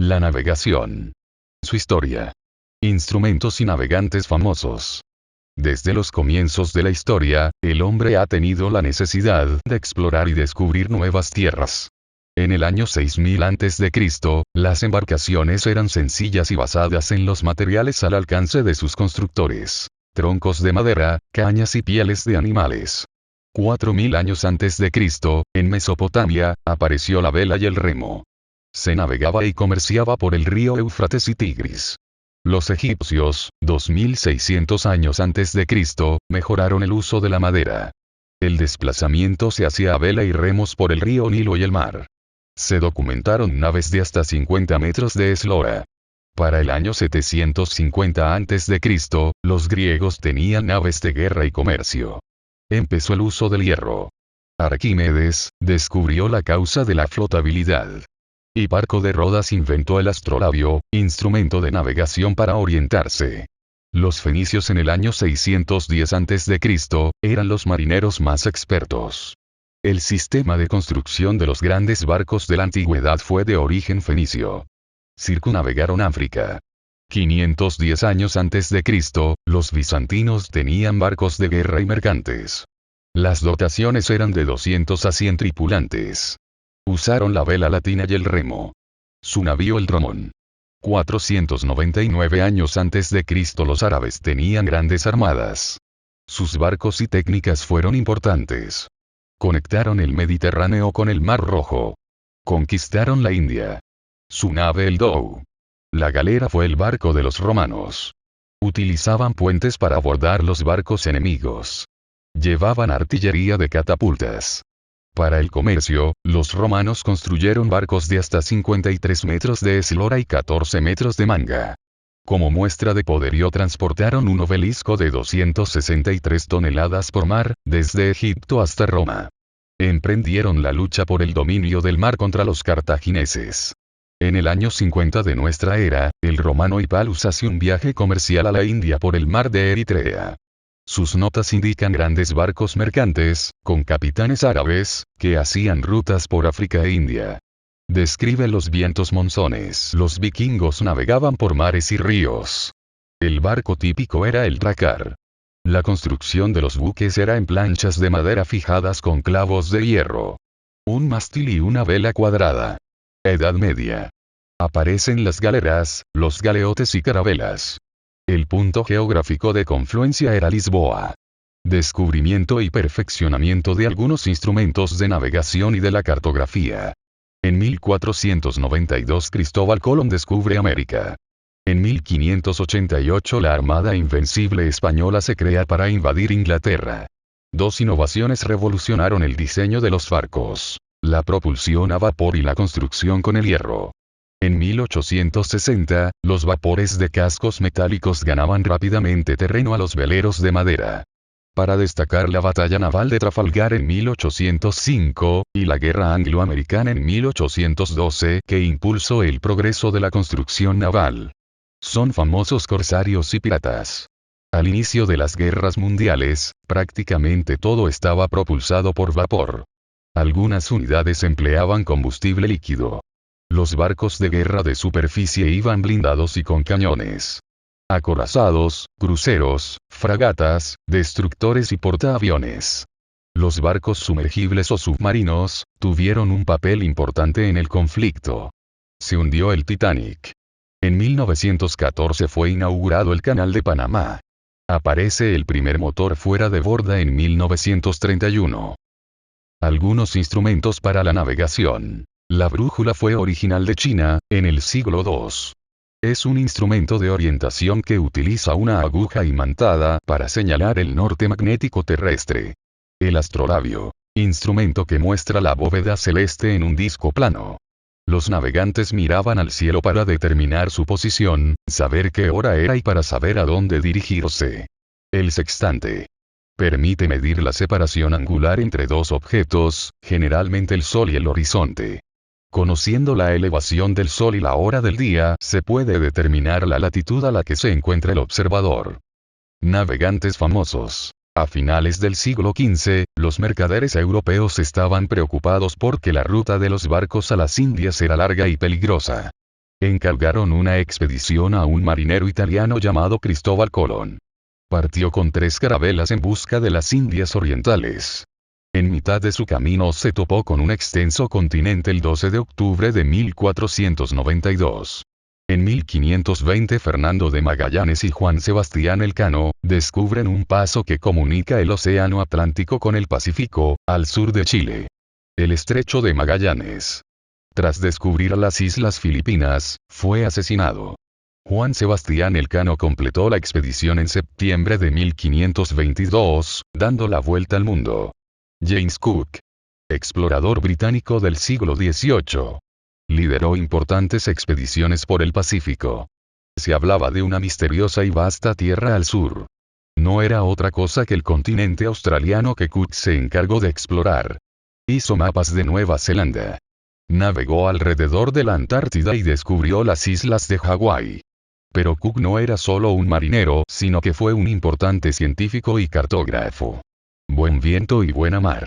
La navegación. Su historia. Instrumentos y navegantes famosos. Desde los comienzos de la historia, el hombre ha tenido la necesidad de explorar y descubrir nuevas tierras. En el año 6000 a.C., las embarcaciones eran sencillas y basadas en los materiales al alcance de sus constructores: troncos de madera, cañas y pieles de animales. 4000 años antes de Cristo, en Mesopotamia, apareció la vela y el remo. Se navegaba y comerciaba por el río Éufrates y Tigris. Los egipcios, 2600 años antes de Cristo, mejoraron el uso de la madera. El desplazamiento se hacía a vela y remos por el río Nilo y el mar. Se documentaron naves de hasta 50 metros de eslora. Para el año 750 a.C., los griegos tenían naves de guerra y comercio. Empezó el uso del hierro. Arquímedes descubrió la causa de la flotabilidad. Hiparco de Rodas inventó el astrolabio, instrumento de navegación para orientarse. Los fenicios en el año 610 a.C. eran los marineros más expertos. El sistema de construcción de los grandes barcos de la antigüedad fue de origen fenicio. Circunnavegaron África. 510 años antes de Cristo, los bizantinos tenían barcos de guerra y mercantes. Las dotaciones eran de 200 a 100 tripulantes. Usaron la vela latina y el remo. Su navío el dromón. 499 años antes de Cristo los árabes tenían grandes armadas. Sus barcos y técnicas fueron importantes. Conectaron el Mediterráneo con el Mar Rojo. Conquistaron la India. Su nave el Dhow. La galera fue el barco de los romanos. Utilizaban puentes para abordar los barcos enemigos. Llevaban artillería de catapultas. Para el comercio, los romanos construyeron barcos de hasta 53 metros de eslora y 14 metros de manga. Como muestra de poderío transportaron un obelisco de 263 toneladas por mar, desde Egipto hasta Roma. Emprendieron la lucha por el dominio del mar contra los cartagineses. En el año 50 de nuestra era, el romano Hipalus hace un viaje comercial a la India por el mar de Eritrea. Sus notas indican grandes barcos mercantes, con capitanes árabes, que hacían rutas por África e India. Describe los vientos monzones. Los vikingos navegaban por mares y ríos. El barco típico era el drakkar. La construcción de los buques era en planchas de madera fijadas con clavos de hierro. Un mástil y una vela cuadrada. Edad Media. Aparecen las galeras, los galeotes y carabelas. El punto geográfico de confluencia era Lisboa. Descubrimiento y perfeccionamiento de algunos instrumentos de navegación y de la cartografía. En 1492 Cristóbal Colón descubre América. En 1588 la Armada Invencible Española se crea para invadir Inglaterra. Dos innovaciones revolucionaron el diseño de los barcos: la propulsión a vapor y la construcción con el hierro. En 1860, los vapores de cascos metálicos ganaban rápidamente terreno a los veleros de madera. Para destacar la batalla naval de Trafalgar en 1805, y la guerra anglo-americana en 1812, que impulsó el progreso de la construcción naval. Son famosos corsarios y piratas. Al inicio de las guerras mundiales, prácticamente todo estaba propulsado por vapor. Algunas unidades empleaban combustible líquido. Los barcos de guerra de superficie iban blindados y con cañones. Acorazados, cruceros, fragatas, destructores y portaaviones. Los barcos sumergibles o submarinos tuvieron un papel importante en el conflicto. Se hundió el Titanic. En 1914 fue inaugurado el Canal de Panamá. Aparece el primer motor fuera de borda en 1931. Algunos instrumentos para la navegación. La brújula fue original de China, en el siglo II. Es un instrumento de orientación que utiliza una aguja imantada para señalar el norte magnético terrestre. El astrolabio. Instrumento que muestra la bóveda celeste en un disco plano. Los navegantes miraban al cielo para determinar su posición, saber qué hora era y para saber a dónde dirigirse. El sextante. Permite medir la separación angular entre dos objetos, generalmente el Sol y el horizonte. Conociendo la elevación del Sol y la hora del día, se puede determinar la latitud a la que se encuentra el observador. Navegantes famosos. A finales del siglo XV, los mercaderes europeos estaban preocupados porque la ruta de los barcos a las Indias era larga y peligrosa. Encargaron una expedición a un marinero italiano llamado Cristóbal Colón. Partió con 3 carabelas en busca de las Indias Orientales. En mitad de su camino se topó con un extenso continente el 12 de octubre de 1492. En 1520 Fernando de Magallanes y Juan Sebastián Elcano descubren un paso que comunica el Océano Atlántico con el Pacífico, al sur de Chile. El Estrecho de Magallanes. Tras descubrir las Islas Filipinas, fue asesinado. Juan Sebastián Elcano completó la expedición en septiembre de 1522, dando la vuelta al mundo. James Cook, explorador británico del siglo XVIII, lideró importantes expediciones por el Pacífico. Se hablaba de una misteriosa y vasta tierra al sur. No era otra cosa que el continente australiano que Cook se encargó de explorar. Hizo mapas de Nueva Zelanda. Navegó alrededor de la Antártida y descubrió las islas de Hawái. Pero Cook no era solo un marinero, sino que fue un importante científico y cartógrafo. Buen viento y buena mar.